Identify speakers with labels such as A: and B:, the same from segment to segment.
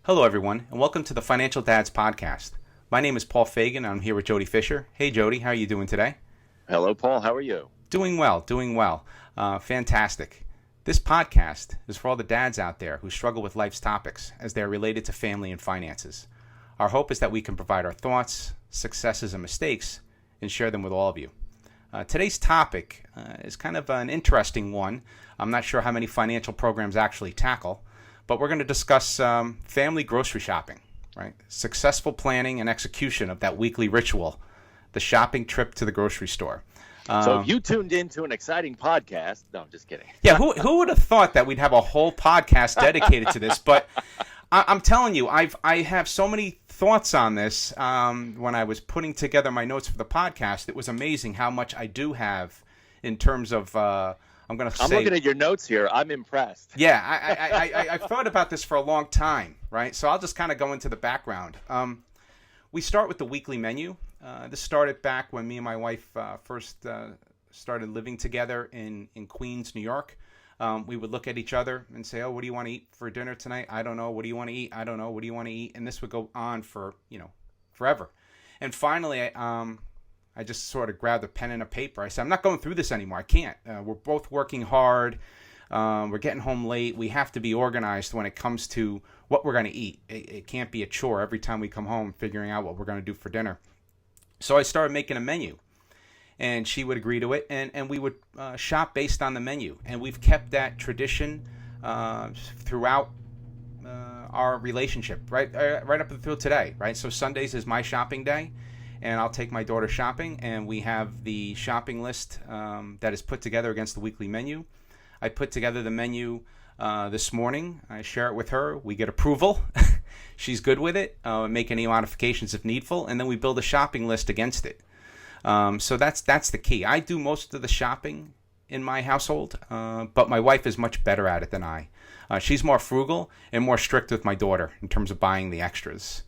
A: Hello, everyone, and welcome to the Financial Dads Podcast. My name is Paul Fagan, and I'm here with Jody Fisher. Hey, Jody, how are you doing today?
B: Hello, Paul. How are you?
A: Doing well, doing well. Fantastic. This podcast is for all the dads out there who struggle with life's topics as they are related to family and finances. Our hope is that we can provide our thoughts, successes, and mistakes and share them with all of you. Today's topic is kind of an interesting one. I'm not sure how many financial programs actually tackle, but we're going to discuss family grocery shopping, right? Successful planning and execution of that weekly ritual, the shopping trip to the grocery store.
B: So you tuned into an exciting podcast. No, I'm just kidding.
A: Yeah, who would have thought that we'd have a whole podcast dedicated to this? But I'm telling you, I have so many thoughts on this. When I was putting together my notes for the podcast, it was amazing how much I do have in terms of. I'm
B: looking at your notes here. I'm impressed.
A: Yeah, I've thought about this for a long time, right? So I'll just kind of go into the background. We start with the weekly menu. This started back when me and my wife first started living together in Queens, New York. We would look at each other and say, "Oh, what do you want to eat for dinner tonight? I don't know. What do you want to eat? I don't know. What do you want to eat?" And this would go on for forever. And finally, I just sort of grabbed a pen and a paper. I said, I'm not going through this anymore. I can't. We're both working hard. We're getting home late. We have to be organized when it comes to what we're going to eat. It can't be a chore every time we come home figuring out what we're going to do for dinner. So I started making a menu, and she would agree to it, and we would shop based on the menu. And we've kept that tradition throughout our relationship, right up until today, right? So Sundays is my shopping day, and I'll take my daughter shopping, and we have the shopping list that is put together against the weekly menu. I put together the menu this morning. I share it with her. We get approval. She's good with it. Make any modifications if needful, and then we build a shopping list against it. So that's the key. I do most of the shopping in my household, but my wife is much better at it than I. She's more frugal and more strict with my daughter in terms of buying the extras.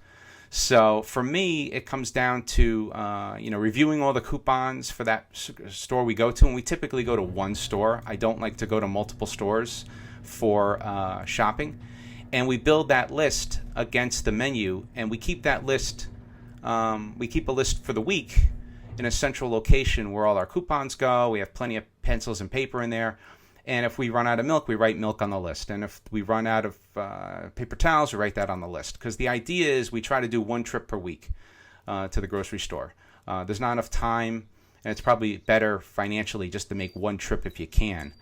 A: So for me, it comes down to reviewing all the coupons for that store we go to, and we typically go to one store. I don't like to go to multiple stores for shopping, and we build that list against the menu, and we keep that list. We keep a list for the week in a central location where all our coupons go. We have plenty of pencils and paper in there. And if we run out of milk, we write milk on the list. And if we run out of paper towels, we write that on the list. Because the idea is we try to do one trip per week to the grocery store. There's not enough time, and it's probably better financially just to make one trip if you can.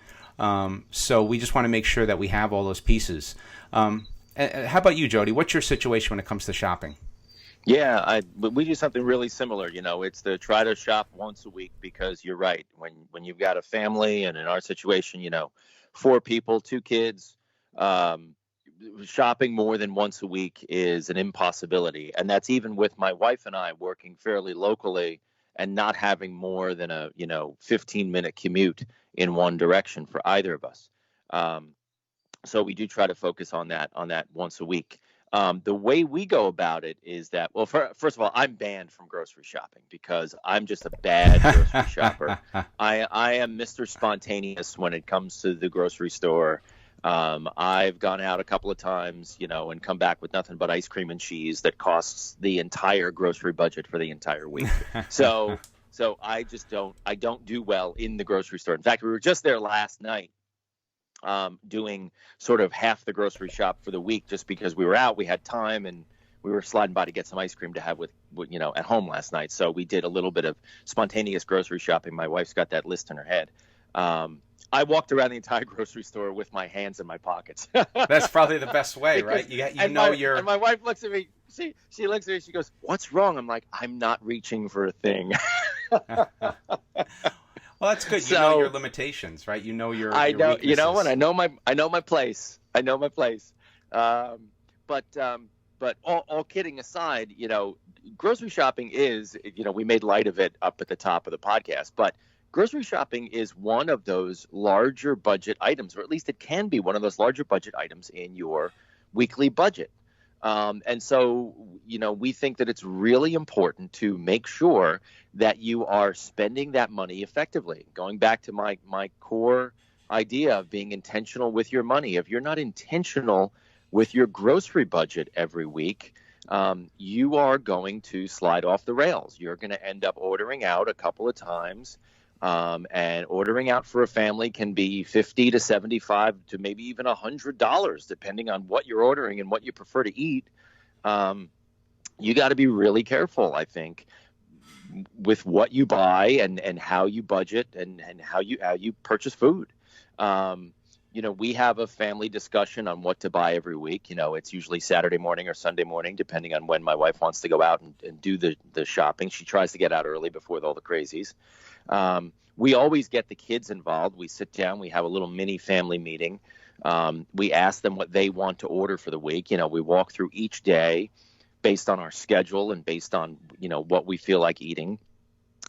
A: So we just want to make sure that we have all those pieces. How about you, Jody? What's your situation when it comes to shopping?
B: Yeah, we do something really similar. It's to try to shop once a week because you're right. When you've got a family, and in our situation, 4 people, 2 kids, shopping more than once a week is an impossibility. And that's even with my wife and I working fairly locally and not having more than a 15-minute commute in one direction for either of us. So we do try to focus on that once a week. The way we go about it is that, well, first of all, I'm banned from grocery shopping because I'm just a bad grocery shopper. I am Mr. Spontaneous when it comes to the grocery store. I've gone out a couple of times, and come back with nothing but ice cream and cheese that costs the entire grocery budget for the entire week. So I don't do well in the grocery store. In fact, we were just there last night. Doing sort of half the grocery shop for the week just because we were out, we had time, and we were sliding by to get some ice cream to have with at home last night. So we did a little bit of spontaneous grocery shopping. My wife's got that list in her head. I walked around the entire grocery store with my hands in my pockets.
A: That's probably the best way, right?
B: And my wife looks at me. She looks at me. She goes, "What's wrong?" I'm like, "I'm not reaching for a thing."
A: Well, that's good. You know your limitations, right? You know your weaknesses.
B: And I know my place. But all kidding aside, grocery shopping is, we made light of it up at the top of the podcast, but grocery shopping is one of those larger budget items, or at least it can be one of those larger budget items in your weekly budget. And so, we think that it's really important to make sure that you are spending that money effectively. Going back to my core idea of being intentional with your money. If you're not intentional with your grocery budget every week, you are going to slide off the rails. You're going to end up ordering out a couple of times. And ordering out for a family can be $50 to $75 to maybe even $100, depending on what you're ordering and what you prefer to eat. You got to be really careful, I think, with what you buy and how you budget and how you purchase food. We have a family discussion on what to buy every week. It's usually Saturday morning or Sunday morning, depending on when my wife wants to go out and do the shopping. She tries to get out early before all the crazies. We always get the kids involved. We sit down, we have a little mini family meeting. We ask them what they want to order for the week. We walk through each day based on our schedule and based on, what we feel like eating.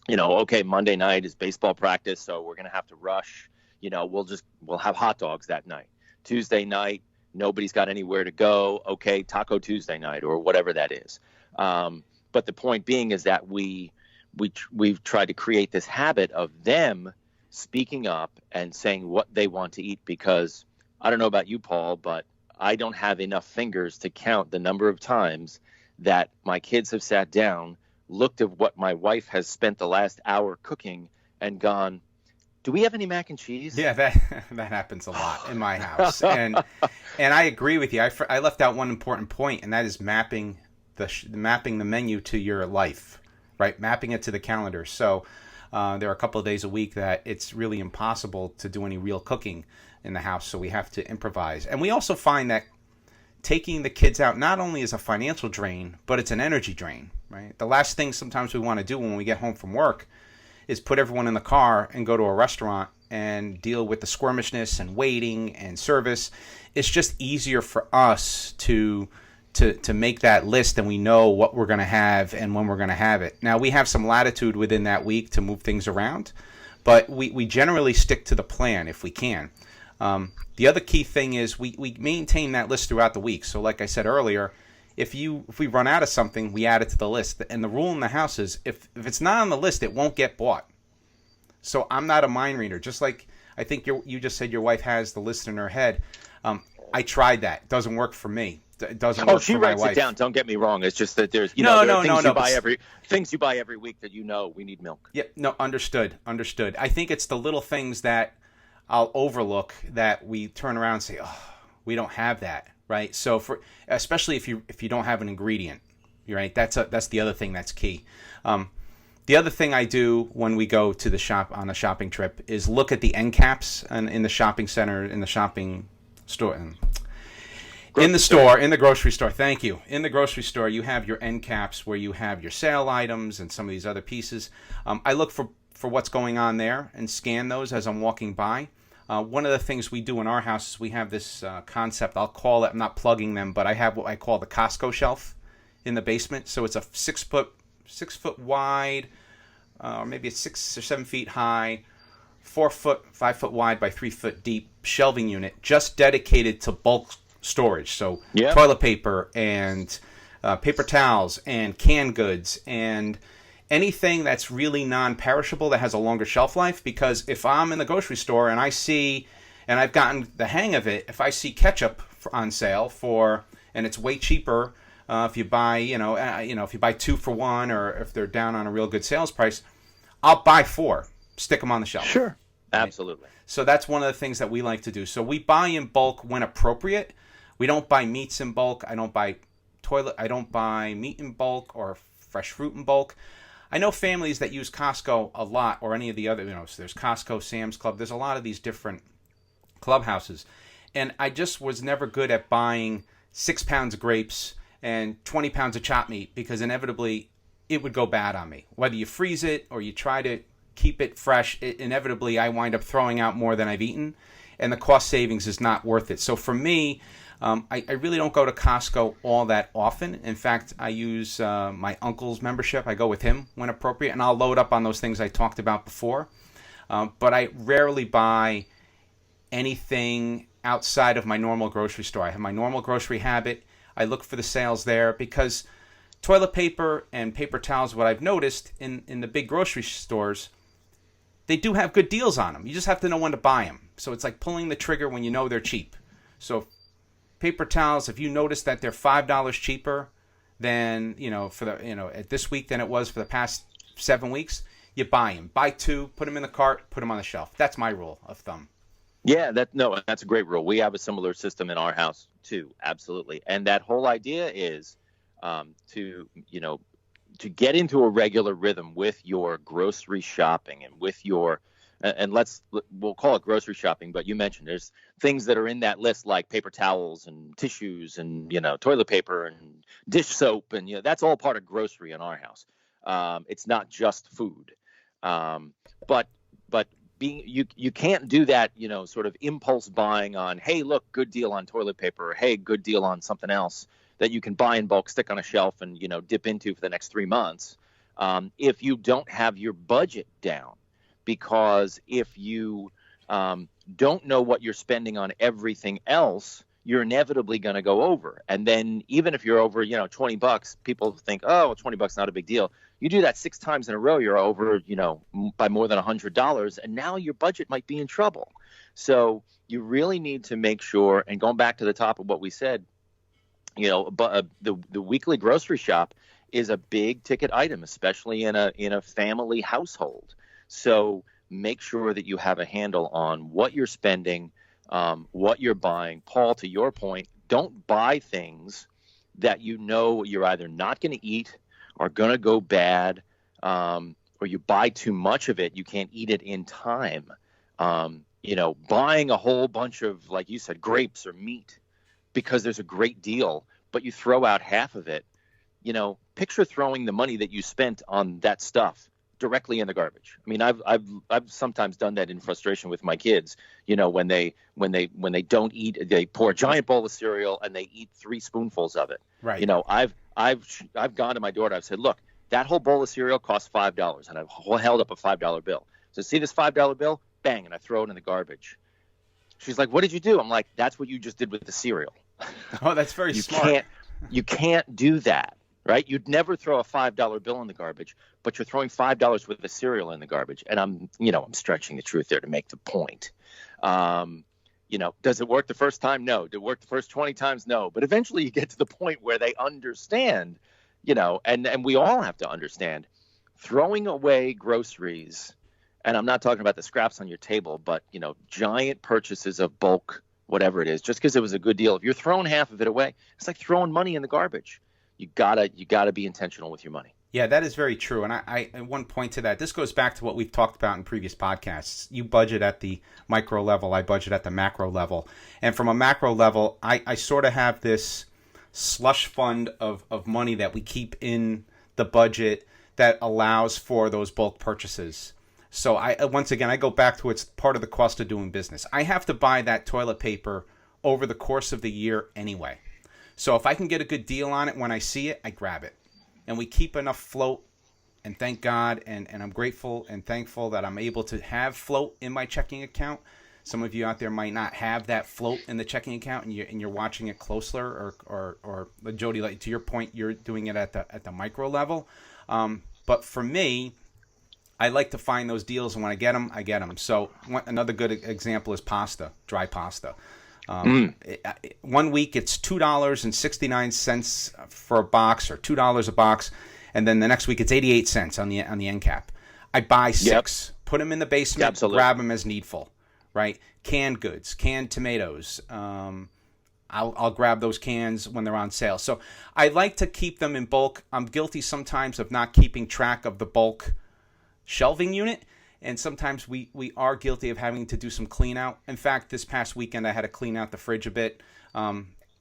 B: Okay, Monday night is baseball practice, so we're going to have to rush. We'll have hot dogs that night. Tuesday night, nobody's got anywhere to go. Okay, Taco Tuesday night or whatever that is. But the point being is that we've tried to create this habit of them speaking up and saying what they want to eat, because I don't know about you, Paul, but I don't have enough fingers to count the number of times that my kids have sat down, looked at what my wife has spent the last hour cooking and gone, do we have any mac and cheese?
A: Yeah, that happens a lot in my house. And I agree with you. I left out one important point, and that is mapping the menu to your life, right? Mapping it to the calendar. So there are a couple of days a week that it's really impossible to do any real cooking in the house, so we have to improvise. And we also find that taking the kids out not only is a financial drain, but it's an energy drain, right? The last thing sometimes we want to do when we get home from work is put everyone in the car and go to a restaurant and deal with the squirmishness and waiting and service. It's just easier for us to make that list, and we know what we're going to have and when we're going to have it. Now, we have some latitude within that week to move things around, but we generally stick to the plan if we can. The other key thing is we maintain that list throughout the week. So like I said earlier, if we run out of something, we add it to the list. And the rule in the house is if it's not on the list, it won't get bought. So I'm not a mind reader. Just like I think you just said your wife has the list in her head. I tried that. It doesn't work for me. It doesn't work
B: she
A: for my
B: writes
A: wife.
B: it down. Don't get me wrong. It's just that there's things you buy every week that we need milk.
A: Yeah, no, understood. I think it's the little things that I'll overlook that we turn around and say, oh, we don't have that, right? So especially if you don't have an ingredient, right? That's the other thing that's key. The other thing I do when we go to the shop on a shopping trip is look at the end caps in the shopping center, in the shopping store. In the grocery store, thank you. In the grocery store, you have your end caps where you have your sale items and some of these other pieces. I look for what's going on there and scan those as I'm walking by. One of the things we do in our house is we have this concept, I'll call it, I'm not plugging them, but I have what I call the Costco shelf in the basement. So it's a 6 foot wide, maybe it's 6 or 7 feet high, 5 foot wide by 3 foot deep shelving unit just dedicated to bulk storage. So toilet paper and paper towels and canned goods and anything that's really non-perishable that has a longer shelf life. Because if I'm in the grocery store and I see, and I've gotten the hang of it, if I see ketchup on sale and it's way cheaper if you buy, if you buy 2 for 1, or if they're down on a real good sales price, I'll buy 4, stick them on the shelf.
B: Sure, absolutely.
A: So that's one of the things that we like to do. So we buy in bulk when appropriate. We don't buy meats in bulk. I don't buy meat in bulk or fresh fruit in bulk. I know families that use Costco a lot, or any of the other, so there's Costco, Sam's Club. There's a lot of these different clubhouses. And I just was never good at buying 6 pounds of grapes and 20 pounds of chopped meat, because inevitably it would go bad on me. Whether you freeze it or you try to keep it fresh, inevitably I wind up throwing out more than I've eaten, and the cost savings is not worth it. So for me, I really don't go to Costco all that often. In fact, I use my uncle's membership. I go with him when appropriate, and I'll load up on those things I talked about before. But I rarely buy anything outside of my normal grocery store. I have my normal grocery habit. I look for the sales there, because toilet paper and paper towels, what I've noticed in the big grocery stores, they do have good deals on them. You just have to know when to buy them. So it's like pulling the trigger when you know they're cheap. So paper towels, if you notice that they're $5 cheaper than, for the, at this week than it was for the past 7 weeks, you buy them. Buy two, put them in the cart, put them on the shelf. That's my rule of thumb.
B: Yeah, that's a great rule. We have a similar system in our house too. Absolutely. And that whole idea is to get into a regular rhythm with your grocery shopping and with your, and we'll call it grocery shopping, but you mentioned there's things that are in that list like paper towels and tissues and, toilet paper and dish soap. And, that's all part of grocery in our house. It's not just food. But you can't do that, sort of impulse buying on, hey, look, good deal on toilet paper, or hey, good deal on something else that you can buy in bulk, stick on a shelf and, dip into for the next 3 months. If you don't have your budget down, because if you don't know what you're spending on everything else, you're inevitably going to go over. And then even if you're over, $20, people think, oh, $20 not a big deal. You do that 6 times in a row, you're over, by more than $100, and now your budget might be in trouble. So you really need to make sure, and going back to the top of what we said, the weekly grocery shop is a big ticket item, especially in a family household. So make sure that you have a handle on what you're spending, what you're buying. Paul, to your point, don't buy things that you're either not going to eat, are going to go bad, or you buy too much of it, you can't eat it in time. Buying a whole bunch of, like you said, grapes or meat because there's a great deal, but you throw out half of it. Picture throwing the money that you spent on that stuff directly in the garbage. I mean, I've sometimes done that in frustration with my kids. When they don't eat, they pour a giant bowl of cereal and they eat 3 spoonfuls of it.
A: Right.
B: I've gone to my daughter. I've said, look, that whole bowl of cereal costs $5, and I've held up a $5 bill. So see this $5 bill? Bang, and I throw it in the garbage. She's like, what did you do? I'm like, that's what you just did with the cereal.
A: Oh, that's very smart.
B: You can't do that. Right? You'd never throw a $5 bill in the garbage, but you're throwing $5 worth of cereal in the garbage. And I'm stretching the truth there to make the point. Does it work the first time? No. Did it work the first 20 times? No. But eventually you get to the point where they understand, and we all have to understand throwing away groceries. And I'm not talking about the scraps on your table, but, giant purchases of bulk, whatever it is, just because it was a good deal. If you're throwing half of it away, it's like throwing money in the garbage. You gotta be intentional with your money.
A: Yeah, that is very true. And I one point to that, this goes back to what we've talked about in previous podcasts. You budget at the micro level, I budget at the macro level. And from a macro level, I sort of have this slush fund of money that we keep in the budget that allows for those bulk purchases. So once again, I go back to it's part of the cost of doing business. I have to buy that toilet paper over the course of the year anyway. So if I can get a good deal on it when I see it, I grab it. And we keep enough float, and thank God, and I'm grateful and thankful that I'm able to have float in my checking account. Some of you out there might not have that float in the checking account, and you're watching it closer, or Jody, like to your point, you're doing it at the micro level. But for me, I like to find those deals, and when I get them. So another good example is pasta, dry pasta. 1 week it's $2.69 for a box, or $2 a box, and then the next week it's 88 cents on the end cap. I buy 6, put them in the basement,
B: Absolutely.
A: Grab them as needful, right? Canned goods, canned tomatoes. I'll grab those cans when they're on sale. So I like to keep them in bulk. I'm guilty sometimes of not keeping track of the bulk shelving unit. And sometimes we are guilty of having to do some clean out. In fact, this past weekend I had to clean out the fridge a bit,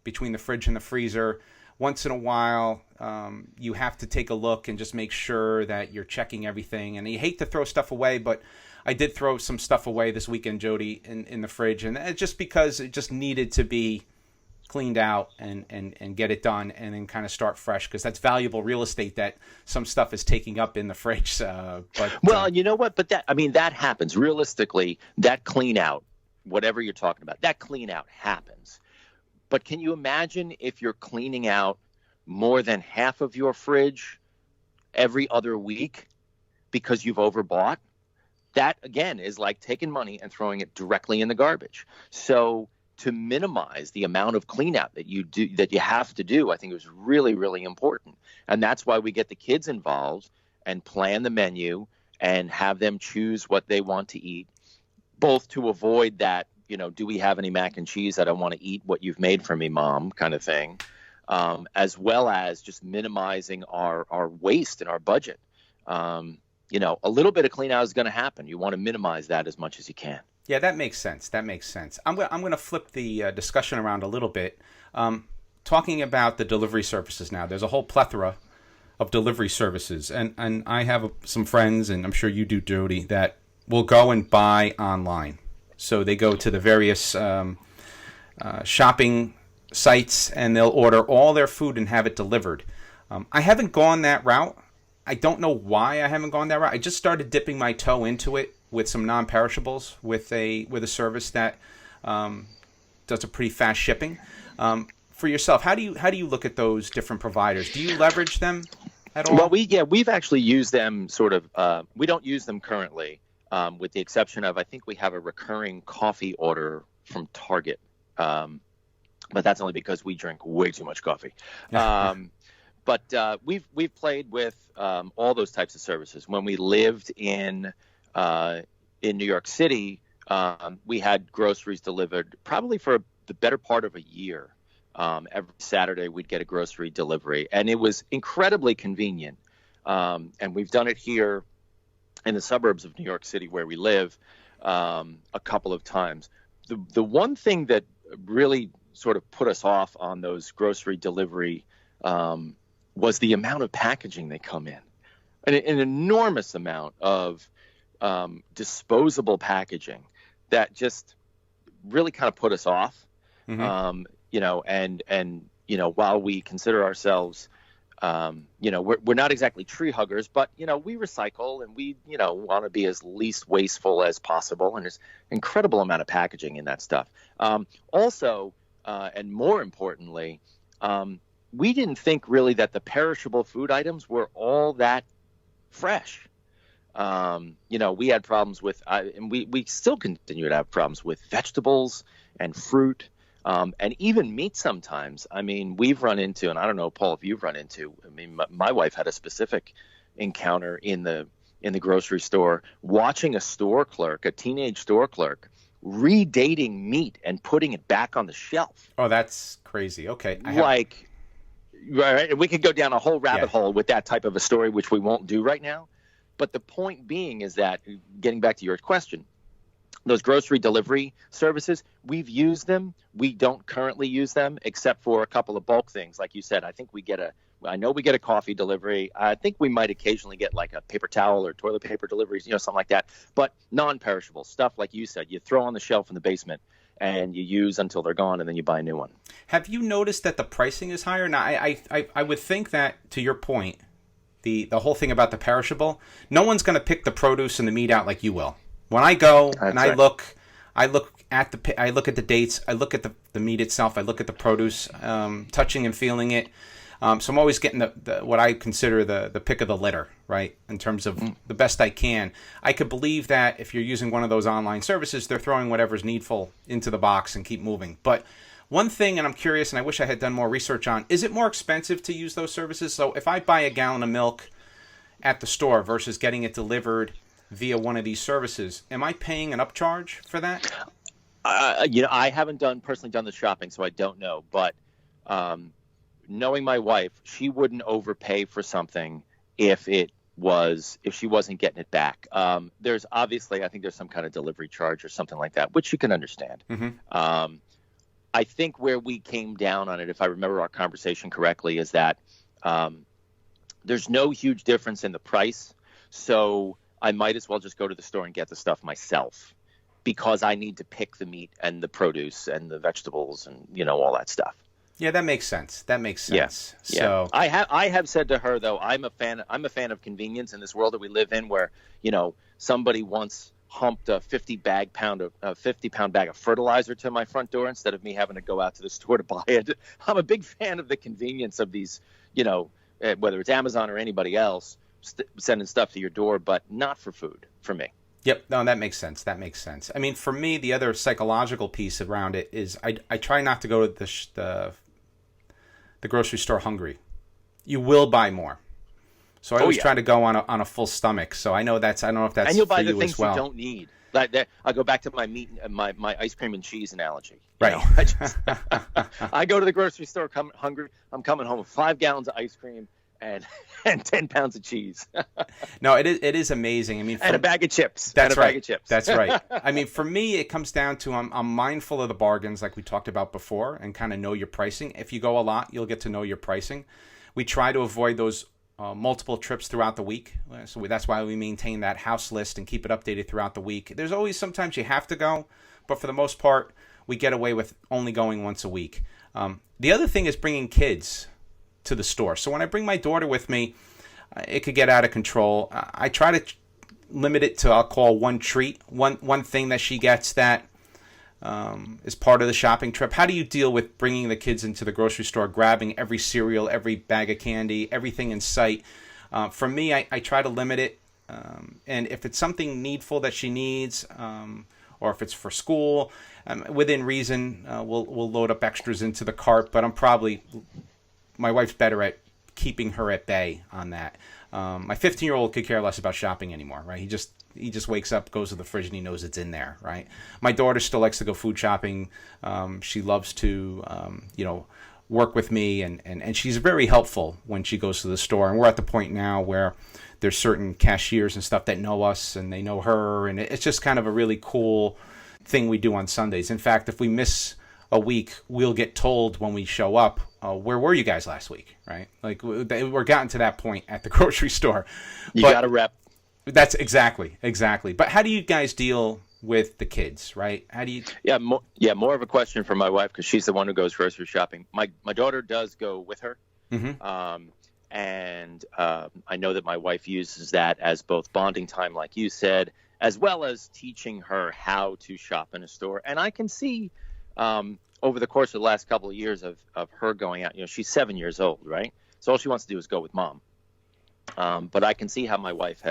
A: between the fridge and the freezer. Once in a while, you have to take a look and just make sure that you're checking everything. And you hate to throw stuff away, but I did throw some stuff away this weekend, Jody, in the fridge. And it's just because it just needed to be cleaned out and get it done, and then kind of start fresh, because that's valuable real estate that some stuff is taking up in the fridge.
B: Well, you know what? But that happens. Realistically, that clean out, whatever you're talking about, that clean out happens. But can you imagine if you're cleaning out more than half of your fridge every other week because you've overbought? That, again, is like taking money and throwing it directly in the garbage. So to minimize the amount of clean out that you have to do, I think it was really, really important. And that's why we get the kids involved and plan the menu and have them choose what they want to eat, both to avoid that, do we have any mac and cheese? I don't want to eat what you've made for me, Mom, kind of thing, as well as just minimizing our waste and our budget. A little bit of clean out is going to happen. You want to minimize that as much as you can.
A: Yeah, that makes sense. That makes sense. I'm going to flip the discussion around a little bit. Talking about the delivery services now, there's a whole plethora of delivery services. And I have some friends, and I'm sure you do, Jody, that will go and buy online. So they go to the various shopping sites, and they'll order all their food and have it delivered. I haven't gone that route. I don't know why I haven't gone that route. I just started dipping my toe into it with some non-perishables with a service that does a pretty fast shipping. For yourself, how do you look at those different providers? Do you leverage them at all?
B: Well, we've actually used them sort of. We don't use them currently, with the exception of I think we have a recurring coffee order from Target, but that's only because we drink way too much coffee. But we've played with all those types of services. When we lived in New York City, we had groceries delivered probably for the better part of a year. Every Saturday we'd get a grocery delivery, and it was incredibly convenient. And we've done it here in the suburbs of New York City where we live a couple of times. The one thing that really sort of put us off on those grocery delivery was the amount of packaging they come in. An enormous amount of disposable packaging that just really kind of put us off. Mm-hmm. While we consider ourselves, we're not exactly tree huggers, but, we recycle and we, want to be as least wasteful as possible. And there's an incredible amount of packaging in that stuff. Also, and more importantly, we didn't think really that the perishable food items were all that fresh. We had problems with, and we still continue to have problems with vegetables and fruit, and even meat sometimes. I mean, we've run into, and I don't know, Paul, if you've run into, my wife had a specific encounter in the grocery store, watching a teenage store clerk, redating meat and putting it back on the shelf.
A: Oh, that's crazy. Okay.
B: Right, we could go down a whole rabbit hole with that type of a story, which we won't do right now. But the point being is that, getting back to your question, those grocery delivery services, we've used them. We don't currently use them except for a couple of bulk things. Like you said, I know we get a coffee delivery. I think we might occasionally get like a paper towel or toilet paper deliveries, something like that. But non-perishable stuff, like you said, you throw on the shelf in the basement and you use until they're gone, and then you buy a new one.
A: Have you noticed that the pricing is higher? Now, I would think that, to your point, the whole thing about the perishable, no one's going to pick the produce and the meat out like you will. When I go I look at the dates, I look at the meat itself, I look at the produce, touching and feeling it. So I'm always getting the what I consider the pick of the litter, right? In terms of the best I can. I could believe that if you're using one of those online services, they're throwing whatever's needful into the box and keep moving. But one thing, and I'm curious, and I wish I had done more research on, is it more expensive to use those services? So if I buy a gallon of milk at the store versus getting it delivered via one of these services, am I paying an upcharge for that?
B: I haven't personally done the shopping, so I don't know. But knowing my wife, she wouldn't overpay for something if she wasn't getting it back. There's obviously, I think there's some kind of delivery charge or something like that, which you can understand. Mm-hmm. I think where we came down on it, if I remember our conversation correctly, is that there's no huge difference in the price. So I might as well just go to the store and get the stuff myself, because I need to pick the meat and the produce and the vegetables and, all that stuff.
A: Yeah, that makes sense. Yeah. So
B: I have said to her, though, I'm a fan of convenience in this world that we live in, where, somebody once humped a 50-pound bag of fertilizer to my front door instead of me having to go out to the store to buy it. I'm a big fan of the convenience of these, whether it's Amazon or anybody else, sending stuff to your door, but not for food for me.
A: Yep. No, that makes sense. That makes sense. I mean, for me, the other psychological piece around it is I try not to go to the grocery store hungry. You will buy more. So I always try to go on a full stomach. So I know I don't know if that's
B: and you'll buy
A: for
B: the
A: you
B: things
A: as well.
B: you don't need. Like that, I go back to my meat, my ice cream and cheese analogy.
A: Right.
B: I go to the grocery store hungry. I'm coming home with 5 gallons of ice cream and 10 pounds of cheese.
A: No, it is amazing. I mean,
B: and a bag of chips.
A: That's right.
B: Bag of chips.
A: That's right. I mean, for me, it comes down to I'm mindful of the bargains like we talked about before and kind of know your pricing. If you go a lot, you'll get to know your pricing. We try to avoid those multiple trips throughout the week. So that's why we maintain that house list and keep it updated throughout the week. There's always sometimes you have to go, but for the most part, we get away with only going once a week. The other thing is bringing kids to the store. So when I bring my daughter with me, it could get out of control. I try to limit it to, I'll call one treat, one thing that she gets that is part of the shopping trip. How do you deal with bringing the kids into the grocery store, grabbing every cereal, every bag of candy, everything in sight? For me, I try to limit it. And if it's something needful that she needs, or if it's for school, within reason, we'll load up extras into the cart. But my wife's better at keeping her at bay on that. My 15-year-old could care less about shopping anymore, right? He just wakes up, goes to the fridge, and he knows it's in there, right? My daughter still likes to go food shopping. She loves to, work with me, and she's very helpful when she goes to the store. And we're at the point now where there's certain cashiers and stuff that know us, and they know her, and it's just kind of a really cool thing we do on Sundays. In fact, if we miss a week, we'll get told when we show up, where were you guys last week, right? Like, we're gotten to that point at the grocery store.
B: You got to rep.
A: That's exactly. But how do you guys deal with the kids, right? How do you?
B: More of a question for my wife because she's the one who goes grocery shopping. My daughter does go with her. Mm-hmm. And I know that my wife uses that as both bonding time, like you said, as well as teaching her how to shop in a store. And I can see over the course of the last couple of years of her going out, she's 7 years old, right? So all she wants to do is go with mom. But I can see how my wife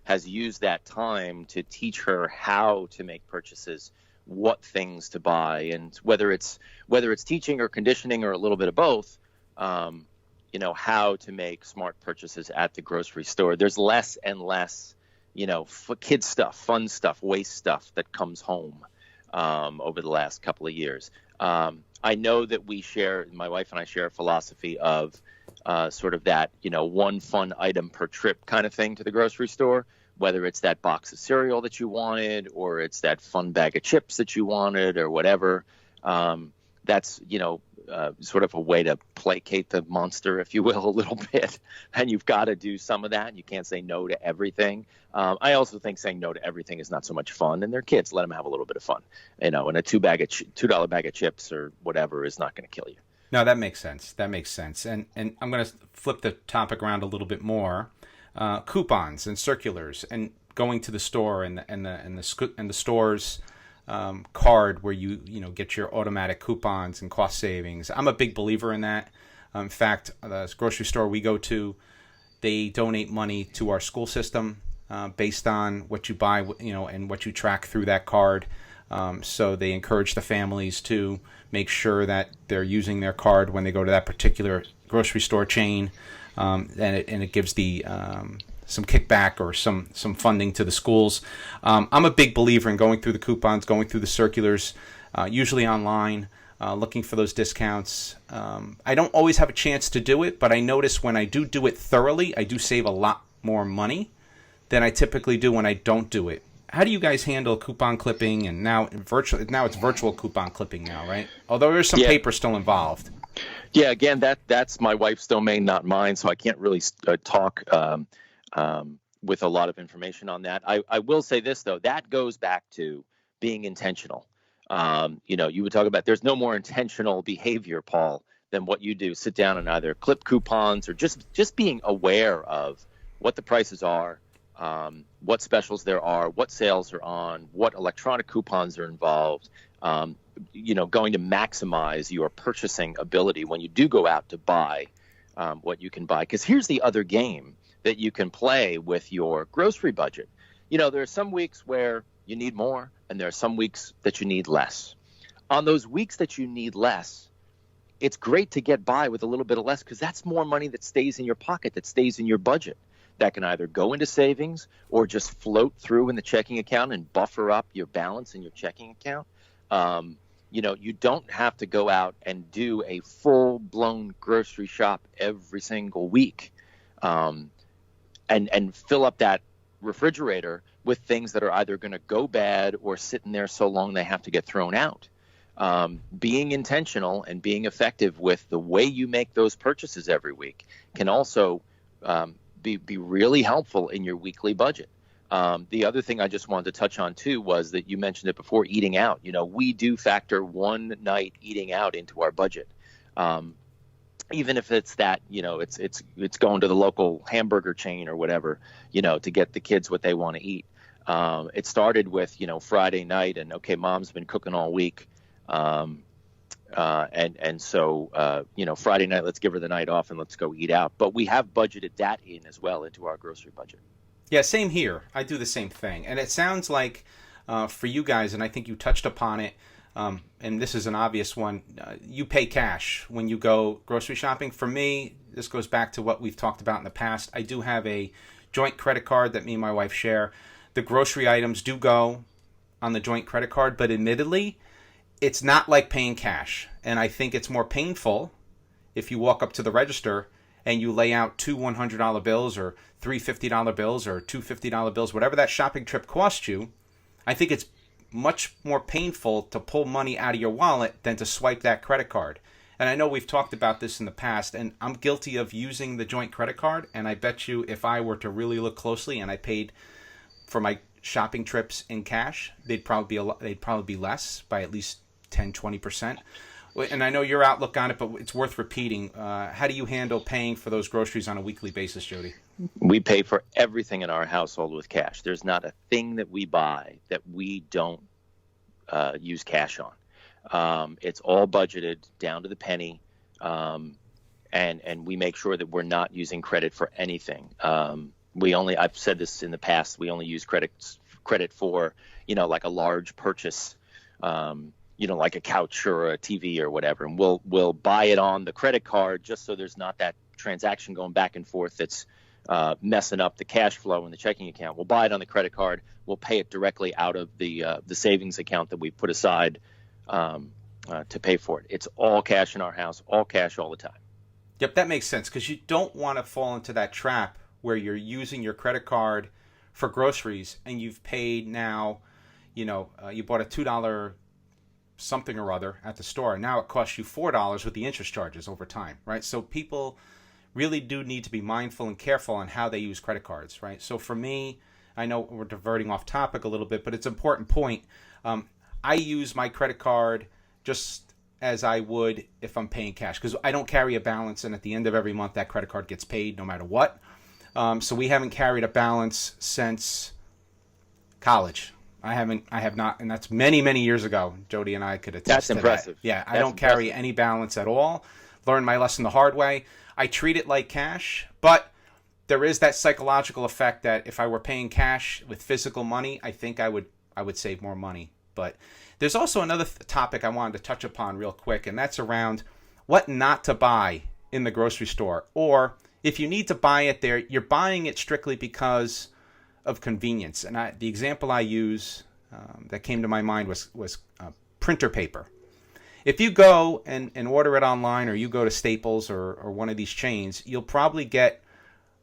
B: has used that time to teach her how to make purchases, what things to buy, and whether it's teaching or conditioning or a little bit of both, how to make smart purchases at the grocery store. There's less and less, kid stuff, fun stuff, waste stuff that comes home over the last couple of years. I know that my wife and I share a philosophy of sort of that, one fun item per trip kind of thing to the grocery store, whether it's that box of cereal that you wanted or it's that fun bag of chips that you wanted or whatever. That's, sort of a way to placate the monster, if you will, a little bit. And you've got to do some of that. You can't say no to everything. I also think saying no to everything is not so much fun. And they're kids. Let them have a little bit of fun. And a $2 bag of chips or whatever is not going to kill you.
A: No, that makes sense. And I'm going to flip the topic around a little bit more. Coupons and circulars and going to the store and the store's card where you get your automatic coupons and cost savings. I'm a big believer in that. In fact, the grocery store we go to, they donate money to our school system based on what you buy, and what you track through that card. So they encourage the families to make sure that they're using their card when they go to that particular grocery store chain, and it gives the some kickback or some funding to the schools. I'm a big believer in going through the coupons, going through the circulars, usually online, looking for those discounts. I don't always have a chance to do it, but I notice when I do it thoroughly, I do save a lot more money than I typically do when I don't do it. How do you guys handle coupon clipping? And now it's virtual coupon clipping now, right? Although there's some paper still involved.
B: Yeah, again, that's my wife's domain, not mine, so I can't really talk with a lot of information on that. I will say this, though. That goes back to being intentional. You would talk about there's no more intentional behavior, Paul, than what you do. Sit down and either clip coupons or just being aware of what the prices are, what specials there are, what sales are on, what electronic coupons are involved, going to maximize your purchasing ability when you do go out to buy what you can buy. Because here's the other game that you can play with your grocery budget. there are some weeks where you need more, and there are some weeks that you need less. On those weeks that you need less, it's great to get by with a little bit of less, because that's more money that stays in your pocket, that stays in your budget, that can either go into savings or just float through in the checking account and buffer up your balance in your checking account. You don't have to go out and do a full-blown grocery shop every single week, and fill up that refrigerator with things that are either going to go bad or sit in there so long they have to get thrown out. Being intentional and being effective with the way you make those purchases every week can also be really helpful in your weekly budget. The other thing I just wanted to touch on too was that you mentioned it before, eating out. We do factor one night eating out into our budget. Even if it's that, it's going to the local hamburger chain or whatever, to get the kids what they want to eat. It started with, Friday night, and okay, mom's been cooking all week. So Friday night, let's give her the night off and let's go eat out. But we have budgeted that in as well into our grocery budget.
A: Yeah, same here. I do the same thing. And it sounds like for you guys, and I think you touched upon it, and this is an obvious one, you pay cash when you go grocery shopping. For me, this goes back to what we've talked about in the past. I do have a joint credit card that me and my wife share. The grocery items do go on the joint credit card, but admittedly, it's not like paying cash. And I think it's more painful if you walk up to the register and you lay out two $100 bills or three $50 bills or two $50 bills, whatever that shopping trip cost you. I think it's much more painful to pull money out of your wallet than to swipe that credit card. And I know we've talked about this in the past, and I'm guilty of using the joint credit card. And I bet you if I were to really look closely and I paid for my shopping trips in cash, they'd probably be less by at least 10-20%. And I know your outlook on it, but it's worth repeating. How do you handle paying for those groceries on a weekly basis, Jody?
B: We pay for everything in our household with cash. There's not a thing that we buy that we don't use cash on. It's all budgeted down to the penny, and we make sure that we're not using credit for anything. I've said this in the past, we only use credit for, like a large purchase, like a couch or a TV or whatever, and we'll buy it on the credit card just so there's not that transaction going back and forth that's messing up the cash flow in the checking account. We'll buy it on the credit card. We'll pay it directly out of the savings account that we put aside to pay for it. It's all cash in our house, all cash all the time.
A: Yep, that makes sense, because you don't want to fall into that trap where you're using your credit card for groceries and you've paid now, you bought a $2 something or other at the store, and now it costs you $4 with the interest charges over time, right? So people really do need to be mindful and careful on how they use credit cards, right? So for me, I know we're diverting off topic a little bit, but it's an important point. I use my credit card just as I would if I'm paying cash, because I don't carry a balance, and at the end of every month that credit card gets paid no matter what. So we haven't carried a balance since college. I have not, and that's many, many years ago. Jody and I could attest
B: That's
A: to
B: impressive.
A: that. Yeah, I
B: That's
A: don't carry
B: impressive.
A: any balance at all. Learned my lesson the hard way. I treat it like cash, but there is that psychological effect that if I were paying cash with physical money, I think I would save more money. But there's also another topic I wanted to touch upon real quick, and that's around what not to buy in the grocery store. Or if you need to buy it there, you're buying it strictly because of convenience. And the example I use that came to my mind was printer paper. If you go and order it online, or you go to Staples or one of these chains, you'll probably get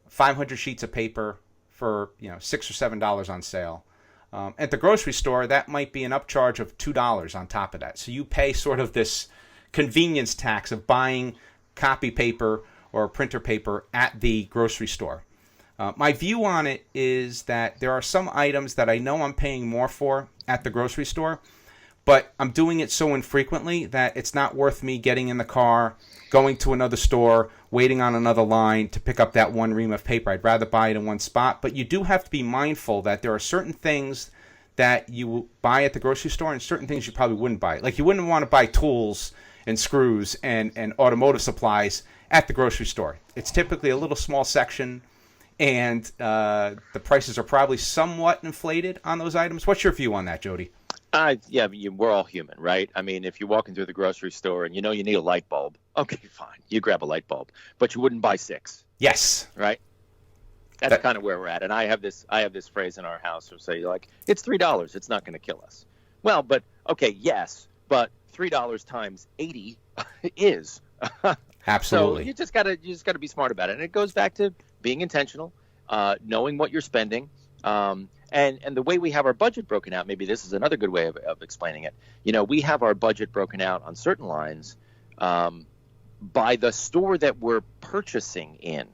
A: 500 sheets of paper for $6 or $7 on sale. At the grocery store, that might be an upcharge of $2 on top of that. So you pay sort of this convenience tax of buying copy paper or printer paper at the grocery store. My view on it is that there are some items that I know I'm paying more for at the grocery store, but I'm doing it so infrequently that it's not worth me getting in the car, going to another store, waiting on another line to pick up that one ream of paper. I'd rather buy it in one spot. But you do have to be mindful that there are certain things that you buy at the grocery store and certain things you probably wouldn't buy. Like you wouldn't want to buy tools and screws and automotive supplies at the grocery store. It's typically a little small section and the prices are probably somewhat inflated on those items. What's your view on that, Jody?
B: Yeah, we're all human, right? I mean, if you're walking through the grocery store and you know you need a light bulb, okay, fine, you grab a light bulb, but you wouldn't buy 6,
A: Yes.
B: right? That's kind of where we're at. And I have this phrase in our house where say like, it's $3, it's not going to kill us. Well, but okay, yes, but $3 times 80 is.
A: Absolutely.
B: So you just gotta be smart about it, and it goes back to being intentional, knowing what you're spending, and the way we have our budget broken out. Maybe this is another good way of explaining it. We have our budget broken out on certain lines by the store that we're purchasing in.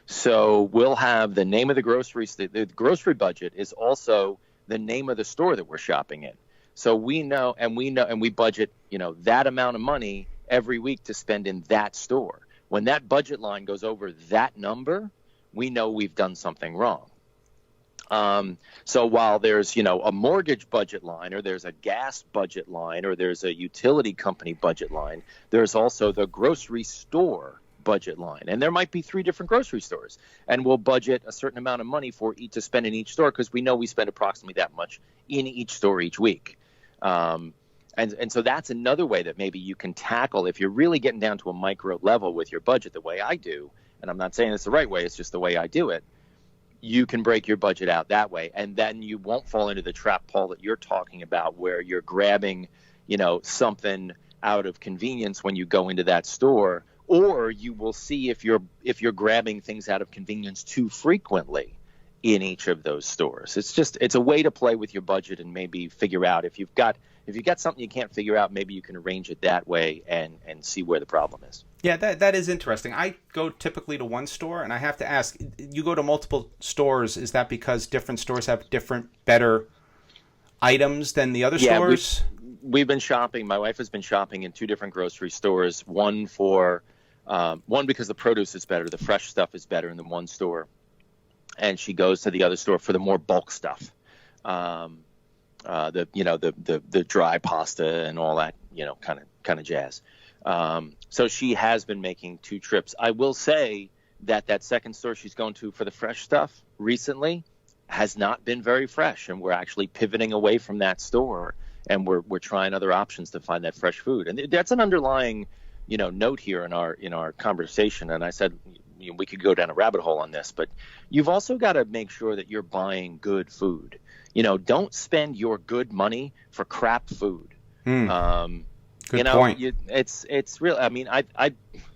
B: So we'll have the name of the grocery. The grocery budget is also the name of the store that we're shopping in. So we know, and we budget, that amount of money every week to spend in that store. When that budget line goes over that number, we know we've done something wrong. So while there's, a mortgage budget line, or there's a gas budget line, or there's a utility company budget line, there's also the grocery store budget line. And there might be 3 different grocery stores, and we'll budget a certain amount of money to spend in each store, because we know we spend approximately that much in each store each week. And so that's another way that maybe you can tackle, if you're really getting down to a micro level with your budget, the way I do, and I'm not saying it's the right way, it's just the way I do it. You can break your budget out that way, and then you won't fall into the trap, Paul, that you're talking about, where you're grabbing, something out of convenience when you go into that store, or you will see if you're grabbing things out of convenience too frequently in each of those stores. It's a way to play with your budget and maybe figure out if you've got something you can't figure out, maybe you can arrange it that way and see where the problem is.
A: Yeah, that is interesting. I go typically to one store, and I have to ask, you go to multiple stores, is that because different stores have different, better items than the other stores?
B: We've been shopping. My wife has been shopping in 2 different grocery stores, one because the produce is better, the fresh stuff is better in the one store, and she goes to the other store for the more bulk stuff. The dry pasta and all that, kind of jazz. So she has been making 2 trips. I will say that second store she's going to for the fresh stuff recently has not been very fresh, and we're actually pivoting away from that store, and we're trying other options to find that fresh food. And that's an underlying, note here in our conversation. And I said, we could go down a rabbit hole on this, but you've also got to make sure that you're buying good food. Don't spend your good money for crap food.
A: Good point.
B: It's real. I mean, I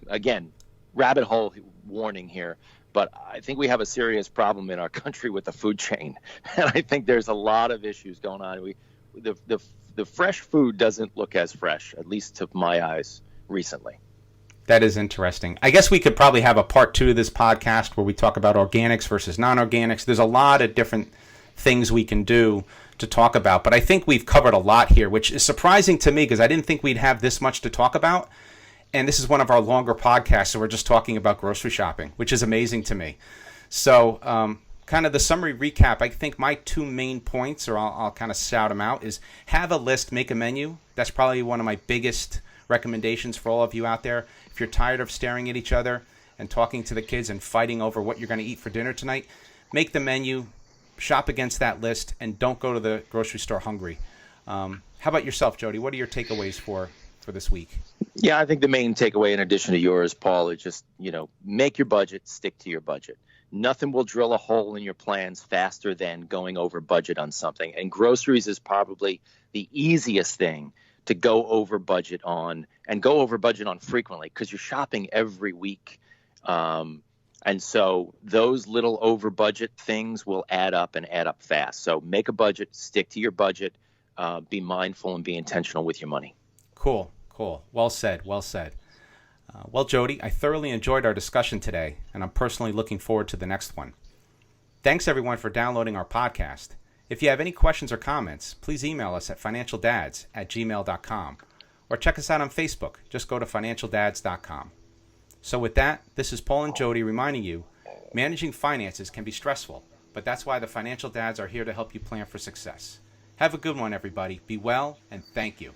B: again, rabbit hole warning here, but I think we have a serious problem in our country with the food chain, and I think there's a lot of issues going on. The fresh food doesn't look as fresh, at least to my eyes, recently.
A: That is interesting. I guess we could probably have a part 2 of this podcast where we talk about organics versus non-organics. There's a lot of different things we can do to talk about, but I think we've covered a lot here, which is surprising to me because I didn't think we'd have this much to talk about. And this is one of our longer podcasts, so we're just talking about grocery shopping, which is amazing to me. So kind of the summary recap, I think my 2 main points, or I'll kind of shout them out, is have a list, make a menu. That's probably one of my biggest recommendations for all of you out there. If you're tired of staring at each other and talking to the kids and fighting over what you're going to eat for dinner tonight, make the menu, shop against that list, and don't go to the grocery store hungry. How about yourself, Jody? What are your takeaways for this week?
B: Yeah, I think the main takeaway, in addition to yours, Paul, is just, make your budget, stick to your budget. Nothing will drill a hole in your plans faster than going over budget on something. And groceries is probably the easiest thing to go over budget on, and go over budget on frequently, because you're shopping every week. And so those little over budget things will add up and add up fast. So make a budget, stick to your budget, be mindful and be intentional with your money.
A: Cool. Well said. Well, Jody, I thoroughly enjoyed our discussion today, and I'm personally looking forward to the next one. Thanks, everyone, for downloading our podcast. If you have any questions or comments, please email us at financialdads@gmail.com, or check us out on Facebook. Just go to financialdads.com. So with that, this is Paul and Jody reminding you, managing finances can be stressful, but that's why the Financial Dads are here to help you plan for success. Have a good one, everybody. Be well, and thank you.